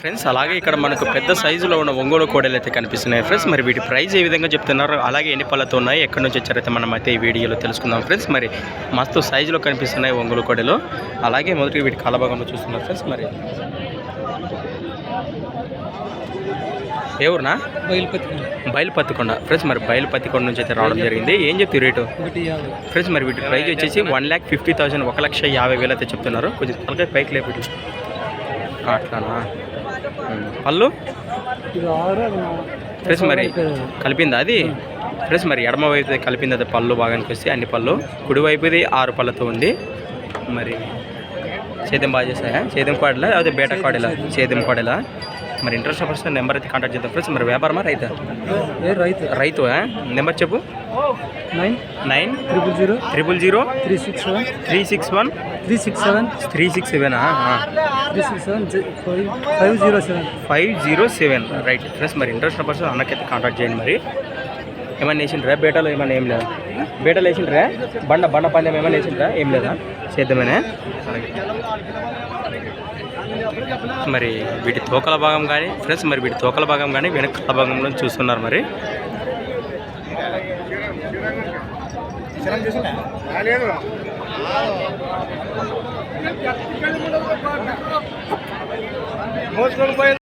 Friends అలాగే ఇక్కడ మనకు పెద్ద సైజులో ఉన్న ఒంగోలు కోడలు అయితే కనిపిస్తున్నాయి ఫ్రెండ్స్. మరి వీటి ప్రైస్ ఏ విధంగా చెప్తున్నారు, అలాగే ఎన్ని పళ్ళతో ఉన్నాయి, ఎక్కడి నుంచి వచ్చారైతే మనం అయితే ఈ వీడియోలో తెలుసుకుందాం ఫ్రెండ్స్. మరి మస్తు సైజులో కనిపిస్తున్నాయి ఒంగోలు కోడలు. అలాగే మొదటి వీటి కాలభాగంలో చూస్తున్నారు ఫ్రెండ్స్. మరి ఏ ఊరునా? బయలుపత్తికొండ ఫ్రెండ్స్. మరి బయలుపత్తికొండ నుంచి అయితే రావడం జరిగింది. ఏం చెప్తారు రేటు ఫ్రెండ్స్? మరి వీటి ప్రైస్ వచ్చేసి 1,50,000 1,50,000 అయితే చెప్తున్నారు. కొంచెం తలకాయ పైకి లేపు అట్లానా? పళ్ళు ఫ్రెండ్స్ మరి కలిపిందా అది ఫ్రెండ్స్? మరి ఎడమ వైపు కలిపింది అది పళ్ళు భాగానికి వస్తే అన్ని పళ్ళు. కుడి వైపుది 6 పళ్ళతో ఉంది. మరి సేద్యం బాగా చేస్తాయా? సేద్యం కోడలా అదే బేటా కోడలా? సేద్యం కోడలా. మరి ఇంట్రెస్ట్ పర్సన్ నెంబర్ అయితే కాంటాక్ట్ చేద్దాం ఫ్రెండ్స్. మరి వ్యాపారమా రైతా? రైతు నెంబర్ చెప్పు. 900 361 367 507 రైట్ ఫ్రెండ్స్. మరి ఇంట్రెస్ట్ పర్సన్ అన్నకైతే కాంటాక్ట్ చేయండి. మరి ఏమన్నా వేసిండ్రా బేటాలో? ఏమన్నా ఏం లేదా? బేటాలు వేసిండ్రా? బండ పందెం ఏమన్నా వేసిండ్రా? ఏం లేదా? చేద్దామనే. మరి వీటి తోకల భాగం కానీ ఫ్రెండ్స్, మరి వీటి తోకల భాగం కానీ వెనకాల భాగంలో చూస్తున్నారు. మరి